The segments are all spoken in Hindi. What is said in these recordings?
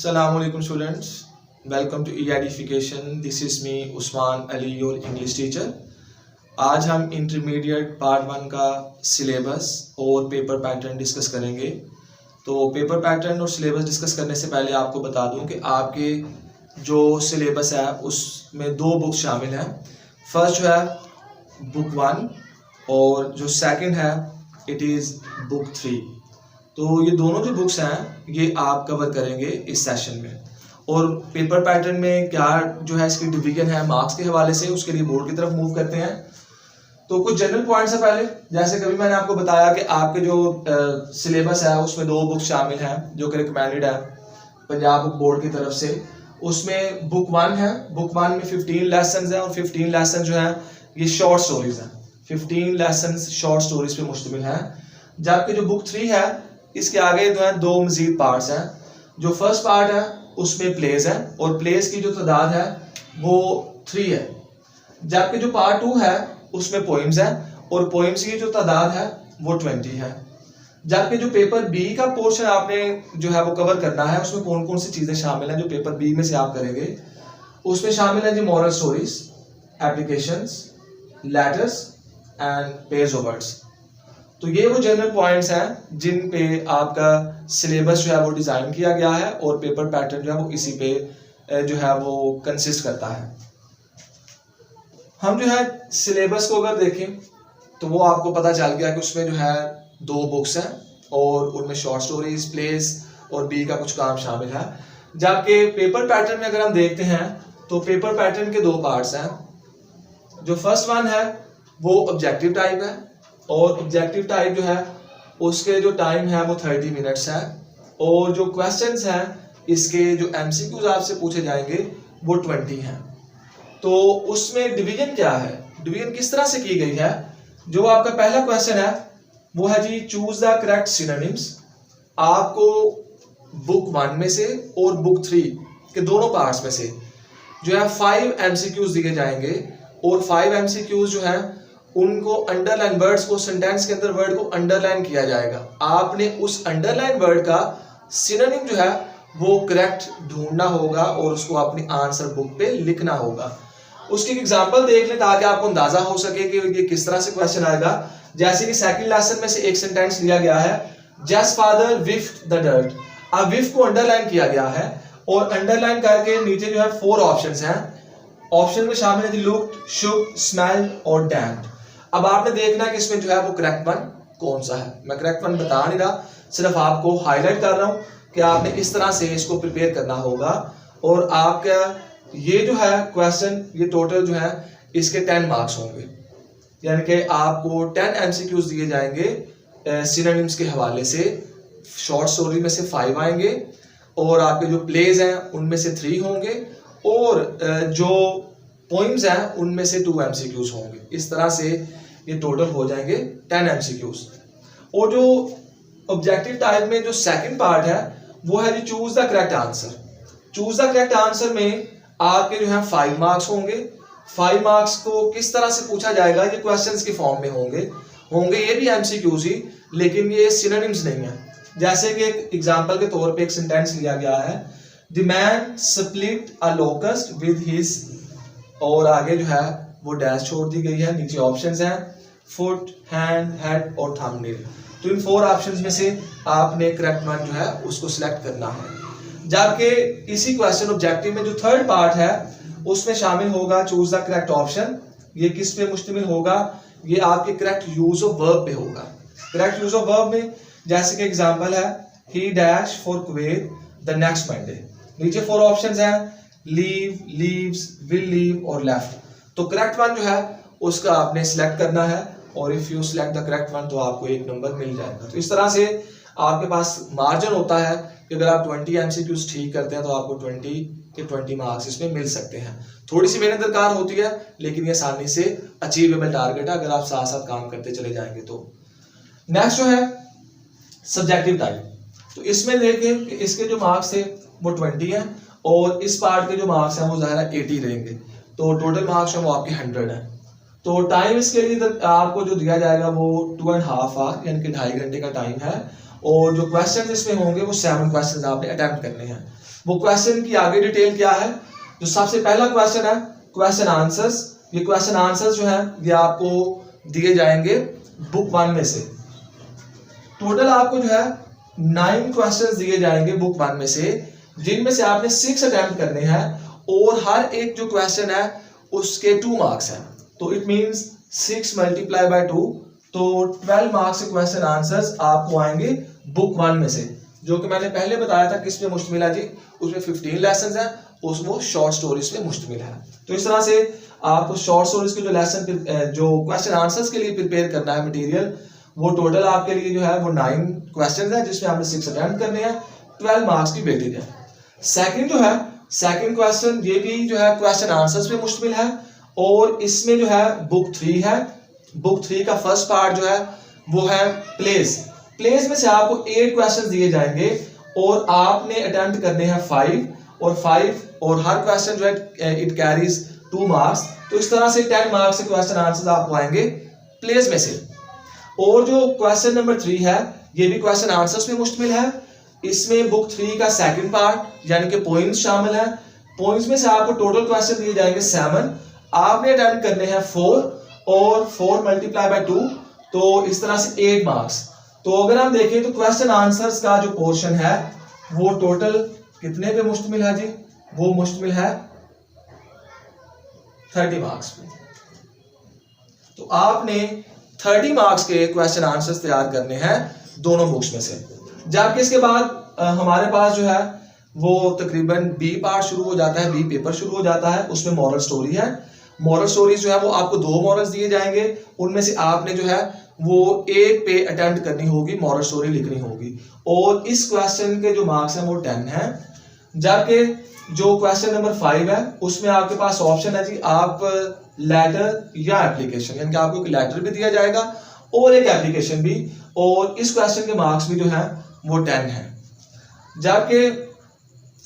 Assalamualaikum students, welcome to e-edification. This is me Usman Ali, your English teacher. आज हम इंटरमीडिएट पार्ट 1 का सिलेबस और पेपर पैटर्न डिस्कस करेंगे। तो पेपर पैटर्न और सिलेबस डिस्कस करने से पहले आपको बता दूं कि आपके जो सिलेबस है उसमें 2 बुक्स शामिल हैं। फर्स्ट जो है बुक 1 और जो सेकंड है इट इज़ बुक 3। तो ये दोनों जो बुक्स हैं ये आप कवर करेंगे इस सेशन में। और पेपर पैटर्न में क्या जो है इसकी डिवीजन है मार्क्स के हवाले से, उसके लिए बोर्ड की तरफ मूव करते हैं। तो कुछ जनरल पॉइंट्स है पहले, जैसे कभी मैंने आपको बताया कि आपके जो सिलेबस है उसमें 2 बुक्स शामिल हैं जो कि रिकमेंडेड है पंजाब बुक बोर्ड की तरफ से। उसमें बुक 1 है, बुक 1 में 15 लेसन है और 15 लेसन जो है ये शॉर्ट स्टोरीज हैं। 15 लेसन शॉर्ट स्टोरीज पे मुश्तमिल है। जबकि जो बुक 3 है इसके आगे जो है 2 मजीद पार्ट्स हैं। जो फर्स्ट पार्ट है उसमें प्लेज है और प्लेज की जो तादाद है वो 3 है। जबकि जो पार्ट 2 है उसमें पोइम्स है और पोइम्स की जो तादाद है वो 20 है। जबकि जो पेपर बी का पोर्शन आपने जो है वो कवर करना है उसमें कौन कौन सी चीज़ें शामिल हैं जो पेपर बी में से आप करेंगे, उसमें शामिल है जी moral stories, applications, letters and page of words. तो ये वो जनरल पॉइंट्स हैं जिन पे आपका सिलेबस जो है वो डिज़ाइन किया गया है और पेपर पैटर्न जो है वो इसी पे जो है वो कंसिस्ट करता है। हम जो है सिलेबस को अगर देखें तो वो आपको पता चल गया कि उसमें जो है 2 बुक्स हैं और उनमें शॉर्ट स्टोरीज, प्लेस और बी का कुछ काम शामिल है। जबकि पेपर पैटर्न में अगर हम देखते हैं तो पेपर पैटर्न के 2 पार्ट्स हैं। जो फर्स्ट वन है वो ऑब्जेक्टिव टाइप है और ऑब्जेक्टिव टाइप जो है उसके जो टाइम है वो 30 मिनट्स है और जो क्वेश्चंस हैं इसके जो एमसीक्यूज आपसे पूछे जाएंगे वो 20 हैं। तो उसमें डिवीजन क्या है, डिवीजन किस तरह से की गई है। जो आपका पहला क्वेश्चन है वो है जी चूज द करेक्ट सिनोनिम्स। आपको बुक 1 में से और बुक 3 के दोनों पार्ट्स में से जो है 5 एमसीक्यूज दिए जाएंगे और 5 एमसीक्यूज जो है उनको अंडरलाइन वर्ड्स को, सेंटेंस के अंदर वर्ड को अंडरलाइन किया जाएगा। आपने उस अंडरलाइन वर्ड का सिनोनिम जो है वो करेक्ट ढूंढना होगा और उसको अपनी आंसर बुक पे लिखना होगा। उसकी एक एग्जांपल देख लें ताकि आपको अंदाजा हो सके कि ये किस तरह से क्वेश्चन आएगा। जैसे कि सेकंड लेसन में से एक सेंटेंस लिया गया है, जस्ट फादर विफ्ट द डर्ट। अब विफ्ट को अंडरलाइन किया गया है और अंडरलाइन करके नीचे जो है 4 ऑप्शंस हैं। ऑप्शन में शामिल है लुक्ड, शुक, स्मेल्ड और डैम्प्ड। अब आपने देखना है कि इसमें जो है वो करेक्ट वन कौन सा है। मैं करेक्ट वन बता नहीं रहा, सिर्फ आपको हाईलाइट कर रहा हूं कि आपने इस तरह से इसको प्रिपेयर करना होगा। और आपका ये जो है क्वेश्चन ये टोटल जो है इसके 10 मार्क्स होंगे, यानी कि आपको 10 एमसीक्यूज दिए जाएंगे सिनोनिम्स के हवाले से। शॉर्ट स्टोरी में से 5 आएंगे और आपके जो प्लेज हैं उनमें से 3 होंगे और जो पोइम्स हैं उनमें से 2 एमसीक्यूज होंगे। इस तरह से ये टोटल हो जाएंगे 10 एमसीक्यूज। और जो ऑब्जेक्टिव टाइप में जो सेकंड पार्ट है वो है जी choose the correct answer. Choose the correct answer में आपके जो है 5 मार्क्स होंगे। 5 मार्क्स को किस तरह से पूछा जाएगा, ये क्वेश्चंस के फॉर्म में होंगे ये भी एमसीक्यूज ही, लेकिन ये सिनोनिम्स नहीं है। जैसे कि एक एग्जांपल के तौर पे एक सेंटेंस लिया गया है, the man split a locust with his, और आगे जो है वो डैश छोड़ दी गई है। नीचे ऑप्शंस हैं फुट, हैंड, हेड और थंबनेल। तो इन 4 ऑप्शंस में से आपने करेक्ट वन जो है उसको सिलेक्ट करना है। जबकि इसी क्वेश्चन ऑब्जेक्टिव में जो थर्ड पार्ट है उसमें शामिल होगा चूज द करेक्ट ऑप्शन। ये किस पे मुश्तमिल होगा, ये आपके करेक्ट यूज ऑफ वर्ब पे होगा। करेक्ट यूज ऑफ वर्ब में जैसे कि एग्जांपल है ही dash for Kuwait the next Monday. नीचे 4 ऑप्शंस हैं लीव, लीव्स, विल लीव और लेफ्ट। तो करेक्ट वन जो है उसका आपने सिलेक्ट करना है और if you select the correct one तो आपको 1 नंबर मिल जाएगा। तो इस तरह से आपके पास मार्जिन होता है कि अगर आप 20 एमसीक्यूज ठीक करते हैं तो आपको 20 मार्क्स इसमें मिल सकते हैं। थोड़ी सी मेहनत दरकार होती है लेकिन ये आसानी से अचीवेबल टारगेट है अगर आप साथ साथ काम करते चले जाएंगे तो। नेक्स्ट जो है सब्जेक्टिव टाइप, तो इसमें देखें कि इसके जो मार्क्स थे वो 20 हैं और इस पार्ट के जो मार्क्स हैं वो ज़ाहिर है 80 रहेंगे। तो टोटल मार्क्स हैं वो आपके 100 हैं। तो टाइम इसके लिए आपको जो दिया जाएगा वो 2.5 आवर यानी कि 2.5 घंटे का टाइम है और जो क्वेश्चन इसमें होंगे वो 7 क्वेश्चन आपने अटेम्प्ट करने हैं। वो क्वेश्चन की आगे डिटेल क्या है। जो सबसे पहला क्वेश्चन है क्वेश्चन आंसर्स, ये क्वेश्चन आंसर्स जो है ये आपको दिए जाएंगे बुक 1 में से। टोटल आपको जो है 9 क्वेश्चंस दिए जाएंगे बुक 1 में से, जिनमें से आपने 6 अटेम्प्ट करने हैं और हर एक जो क्वेश्चन है उसके 2 मार्क्स हैं। तो इट मींस 6 मल्टीप्लाई बाय 2, तो 12 मार्क्स के क्वेश्चन आंसर्स आपको आएंगे बुक 1 में से, जो कि मैंने पहले बताया था किस पे मुश्तमिल है जी, उसमें 15 लेसन है, वो शॉर्ट स्टोरीज पे मुश्तमिल है। तो इस तरह से आपको शॉर्ट स्टोरीज के जो लेसन जो क्वेश्चन आंसर्स के लिए प्रिपेयर करना है मटेरियल, वो टोटल आपके लिए जो है वो 9 क्वेश्चन है, जिसमें आपने 6 अटेम्प्ट करने हैं, 12 मार्क्स की वेटेज है। सेकंड जो है सेकंड क्वेश्चन, ये भी जो है क्वेश्चन आंसर्स पे मुश्तमिल है और इसमें जो है बुक 3 है। बुक 3 का फर्स्ट पार्ट जो है वो है प्लेस। प्लेस में से आपको 8 क्वेश्चन दिए जाएंगे और आपने अटेम्प्ट करने हैं 5 और हर क्वेश्चन जो है इट कैरीज 2 मार्क्स। तो इस तरह से 10 मार्क्स के क्वेश्चन आंसर्स आपको आएंगे प्लेस में से। और जो क्वेश्चन नंबर 3 है ये भी क्वेश्चन आंसर्स पे मुश्तमिल है। इसमें बुक 3 का सेकंड पार्ट यानी कि पॉइंट्स शामिल है। पॉइंट्स में से आपको टोटल क्वेश्चन दिए जाएंगे 7, आपने अटेम्प्ट करने हैं 4 और 4 मल्टीप्लाई बाय 2, तो इस तरह से 8 मार्क्स। तो अगर हम देखें तो क्वेश्चन आंसर्स का जो पोर्शन है वो टोटल कितने पे मुश्तमिल है जी, वो मुश्तमिल है 30 मार्क्स पे। तो आपने 30 मार्क्स के क्वेश्चन आंसर्स तैयार करने हैं दोनों बुक्स में से। जबकि इसके बाद हमारे पास जो है वो तकरीबन बी पार्ट शुरू हो जाता है, बी पेपर शुरू हो जाता है, उसमें मॉरल स्टोरी है। मॉरल स्टोरीज जो है वो आपको 2 मॉरल्स दिए जाएंगे, उनमें से आपने जो है वो एक पे अटेम्प्ट करनी होगी, मॉरल स्टोरी लिखनी होगी और इस क्वेश्चन के जो मार्क्स हैं वो 10 हैं। जबकि जो क्वेश्चन नंबर 5 है उसमें आपके पास ऑप्शन है जी, आप लेटर या एप्लीकेशन, यानी कि आपको एक लेटर भी दिया जाएगा और एक एप्लीकेशन भी, और इस क्वेश्चन के मार्क्स भी जो है वो 10 है। जबकि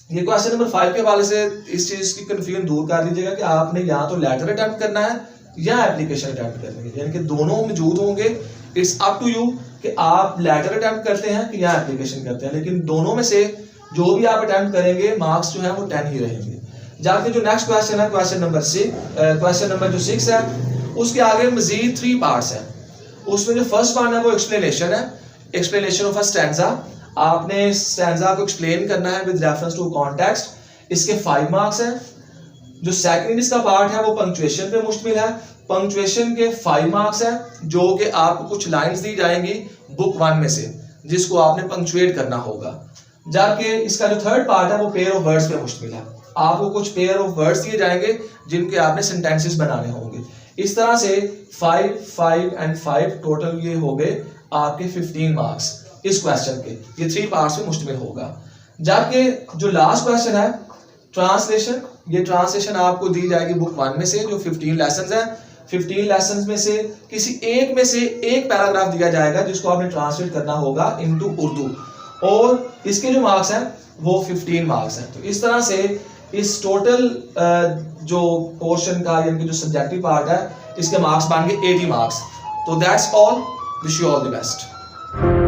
ये क्वेश्चन नंबर 5 के हवाले से इस चीज की कंफ्यूजन दूर कर दीजिएगा कि आपने या तो लेटर अटेम्प्ट करना है या एप्लीकेशन अटेम्प्ट करनी है, यानी कि दोनों मौजूद होंगे। इट्स अप टू यू कि आप लेटर अटेम्प्ट करते हैं कि या एप्लीकेशन करते हैं, लेकिन दोनों में से जो भी आप अटेम्प्ट करेंगे मार्क्स जो है वो 10 ही रहेंगे। जाके जो नेक्स्ट क्वेश्चन है क्वेश्चन नंबर जो 6 है, उसके आगे मजीद 3 पार्ट्स हैं। उसमें जो फर्स्ट पार्ट है वो एक्सप्लेनेशन है, एक्सप्लेनेशन ऑफ अ स्टैंजा। आपने स्टैंजा को एक्सप्लेन करना है विद रेफरेंस टू कॉन्टेक्स्ट, इसके 5 मार्क्स हैं। जो सेकंड इसका पार्ट है वो पंक्चुएशन पे मुश्तमिल है, पंक्चुएशन के 5 मार्क्स हैं, जो कि आपको कुछ लाइंस दी जाएंगी बुक 1 में से जिसको आपने पंक्चुएट करना होगा। जबकि इसका जो थर्ड पार्ट है वो पेयर ऑफ वर्ड्स पे मुश्तमिल है, आपको कुछ पेयर ऑफ वर्ड्स दिए जाएंगे जिनके आपने सेंटेंसेस बनाने होंगे। इस तरह से 5, 5 एंड 5 टोटल ये हो गए आपके 15 मार्क्स इस क्वेश्चन के, ये 3 पार्ट्स में मुश्तमिल होगा। जबकि जो लास्ट क्वेश्चन है ट्रांसलेशन, ये ट्रांसलेशन आपको दी जाएगी बुक 1 में से, जो 15 लेसन है। 15 लेसन में से किसी एक में से एक पैराग्राफ दिया जाएगा जिसको आपने ट्रांसलेट करना होगा इनटू उर्दू, और इसके जो मार्क्स हैं वो 15 मार्क्स हैं। तो इस तरह से इस टोटल जो पोर्शन का यानी कि जो सब्जेक्टिव पार्ट है इसके मार्क्स बन गए 80 मार्क्स। तो that's all, wish you all the best.